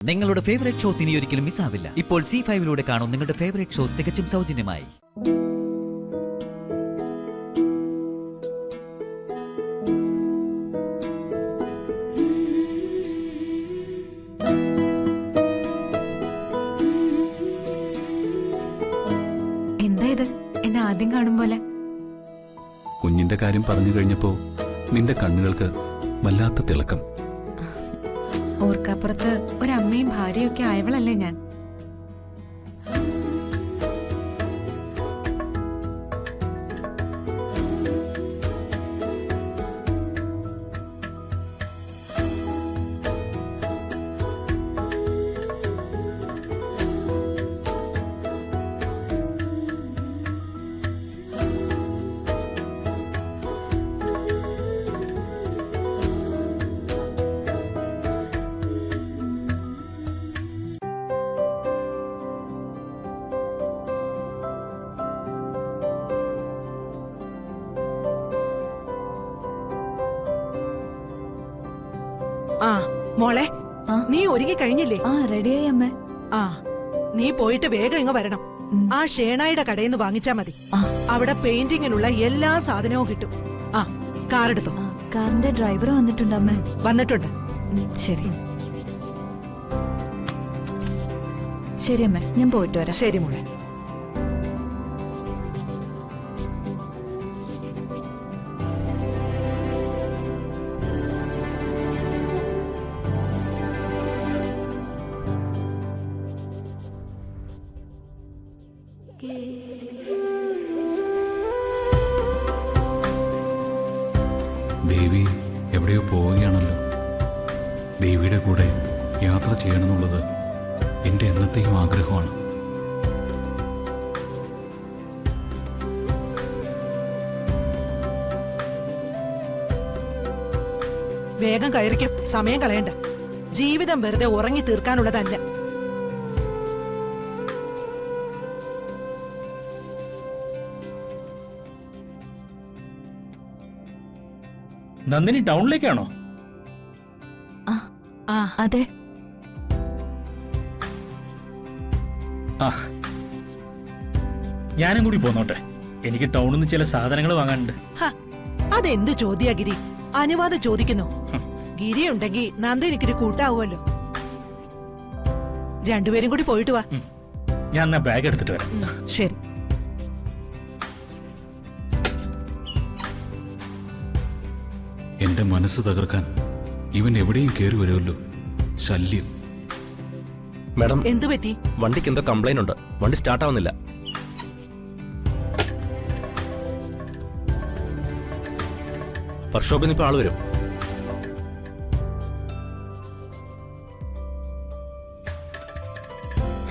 നിങ്ങളുടെ favourite shows ഇനി ഒരിക്കലും മിസ്സാവില്ല. ഇപ്പോൾ C5 കാണും നിങ്ങളുടെ ഫേവറേറ്റ് ഷോസ് തികച്ചും സൗജന്യമായി. എന്താ ഇത് എന്നെ ആദ്യം കാണും പോലെ? കുഞ്ഞിന്റെ കാര്യം പറഞ്ഞു കഴിഞ്ഞപ്പോ നിന്റെ കണ്ണുകൾക്ക് വല്ലാത്ത തിളക്കം. ഓർക്കപ്പുറത്ത് ഒരമ്മയും ഭാര്യയൊക്കെ ആയവളല്ലേ ഞാൻ. ആ മോളെ, നീ ഒരുങ്ങി കഴിഞ്ഞില്ലേ? റെഡിയായി അമ്മേ. ആ നീ പോയിട്ട് വേഗം ഇങ്ങ് വരണം. ആ ഷേണായുടെ കടയിൽ നിന്ന് വാങ്ങിച്ചാ മതി. അവിടെ പെയിന്റിങ്ങിനുള്ള എല്ലാ സാധനവും കിട്ടും. ആ കാറെടുത്തോ. കാറിന്റെ ഡ്രൈവർ വന്നിട്ടുണ്ട് അമ്മേ. വന്നിട്ടുണ്ട്. ശരി ശരി അമ്മേ, ഞാൻ പോയിട്ട് വരാം. ശരി മോളെ. ദേവി എവിടെയോ പോവുകയാണല്ലോ. ദേവിയുടെ കൂടെ യാത്ര ചെയ്യണമെന്നുള്ളത് എൻ്റെ എന്നത്തെയും ആഗ്രഹമാണ്. വേഗം കയറിക്കും, സമയം കളയണ്ട. ജീവിതം വെറുതെ ഉറങ്ങി തീർക്കാനുള്ളതല്ല. നന്ദിനി ടൗണിലേക്കാണോ? അതെ. ഞാനും കൂടി പോന്നോട്ടെ. എനിക്ക് ടൗണിൽ നിന്ന് ചില സാധനങ്ങൾ വാങ്ങാനുണ്ട്. അതെന്ത് ചോദ്യാ ഗിരി? അനുവാദം ചോദിക്കുന്നു. ഗിരി ഉണ്ടെങ്കിൽ നന്ദിനിക്കൊരു കൂട്ടാവുമല്ലോ. രണ്ടുപേരും കൂടി പോയിട്ട് വാ. ഞാൻ എന്നാ ബാഗ് എടുത്തിട്ട് വരാം. ശരി. എൻ്റെ മനസ്സ് തകർക്കാൻ ഇവൻ എവിടെയും കയറി വരുമല്ലോ. ശല്യം. മാഡം, എന്തു പറ്റി? വണ്ടിക്ക് എന്തോ കംപ്ലൈന്റ് ഉണ്ട്. വണ്ടി സ്റ്റാർട്ട് ആവുന്നില്ല. വർക്ക്ഷോപ്പിൽ നിന്ന് ഇപ്പോൾ ആള് വരും.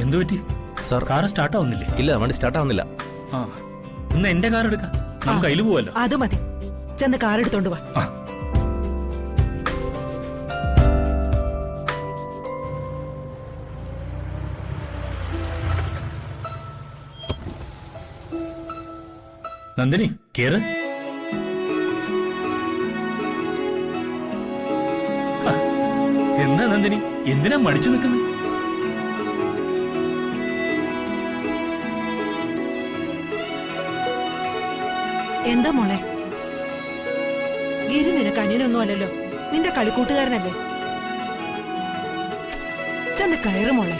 എന്തു പറ്റി സാർ? Car start ആവുന്നില്ലേ? ഇല്ല, വണ്ടി സ്റ്റാർട്ട് ആവുന്നില്ല. ആ, ഇന്ന് എന്റെ കാർ എടുക്കാം. നമുക്ക് കയ്യിൽ പോവല്ലോ. അത് മതി. ചെന്ന് കാർ എടുത്തോണ്ട് വാ. നന്ദിനി കേറ്. എന്താ നന്ദിനി, എന്തിനാ മടിച്ചു നിൽക്കുന്നത്? എന്താ മോളെ? ഗിരി നിനക്ക് അനിയനൊന്നും അല്ലല്ലോ, നിന്റെ കളിക്കൂട്ടുകാരനല്ലേ. ചെന്ന് കയറ് മോളെ.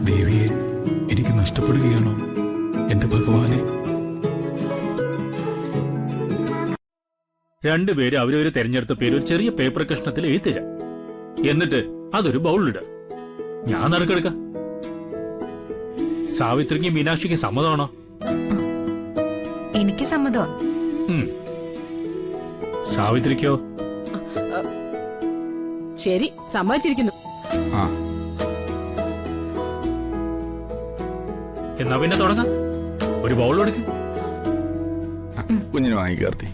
ദേവിയെ എനിക്ക് നഷ്ടപ്പെടുകയാണോ എൻ്റെ ഭഗവാനെ? രണ്ടുപേരും അവരവര് തെരഞ്ഞെടുത്ത പേര് ഒരു ചെറിയ പേപ്പർ കഷ്ണത്തിൽ എഴുതിത്തരാം. എന്നിട്ട് അതൊരു ബൗളിലിടാം. ഞാൻ നറുക്കെടുക്കാം. സാവിത്രിക്കും മീനാക്ഷിക്കും സമ്മതമാണോ? എനിക്ക് സമ്മതം. സാവിത്രിക്കോ? ശരി, സമ്മതിച്ചിരിക്കുന്നു. എന്നാ പിന്നെ തുടങ്ങാം. ഒരു ബൗൾ എടുക്ക്. കുഞ്ഞിന് വാങ്ങിക്കാർത്തി.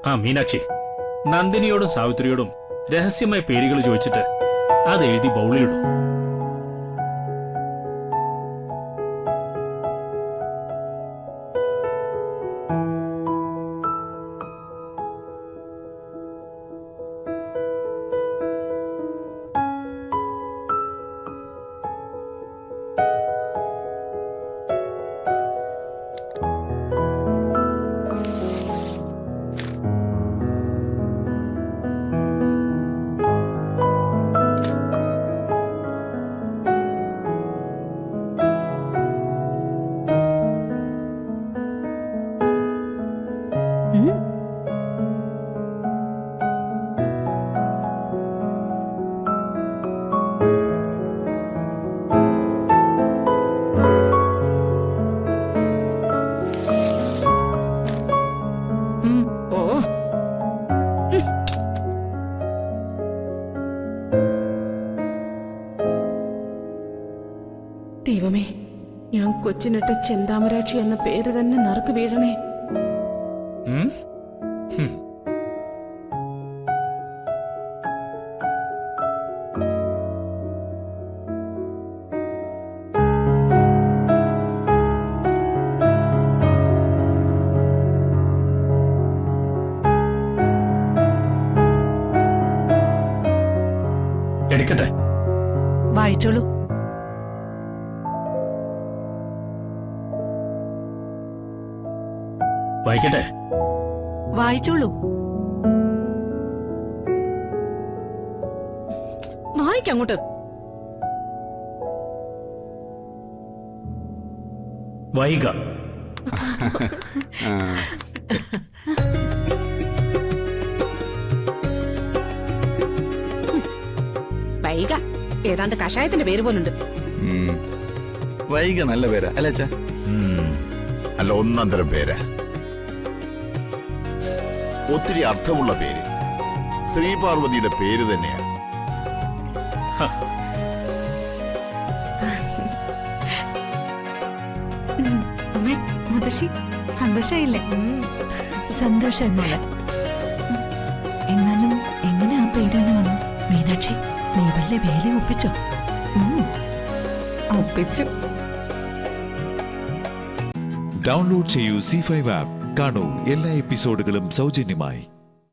ആ മീനാക്ഷി, നന്ദിനിയോടും സാവിത്രിയോടും രഹസ്യമായ പേരുകൾ ചോദിച്ചിട്ട് അത് എഴുതി ബൗളിലിടും. ഓ ദൈവമേ, ഞാൻ കൊച്ചിനിട്ട ചെന്താമരാക്ഷി എന്ന പേര് തന്നെ നറുക്ക് വീഴണേ. എടുക്കട്ടെ? വായിച്ചോളൂ. വായിക്കട്ടെ? വായിച്ചോളൂ. വായിക്കങ്ങോട്ട്. വൈക. വൈക ഏതാണ്ട് കഷായത്തിന്റെ പേര് പോലുണ്ട്. വൈക നല്ല പേരാ അല്ലേ അച്ഛാ? അല്ല, ഒന്നാം തരം പേര്, ഒത്തിരി അർത്ഥമുള്ള പേര്. ശ്രീപാർവതിയുടെ പേര് തന്നെയാണ്. മുത്തശ്ശി സന്തോഷായില്ലേ? സന്തോഷായി മോളെ. എന്നാലും എങ്ങനെ ആ പേര് തന്നെ വന്നു? മീനാക്ഷി, നീ വല്ല വേല ഒപ്പിച്ചോ? ഒപ്പിച്ചു. ഡൗൺലോഡ് ചെയ്യൂ C5 ആപ്പ്. കാണൂ എല്ലാ എപ്പിസോഡുകളും സൗജന്യമായി.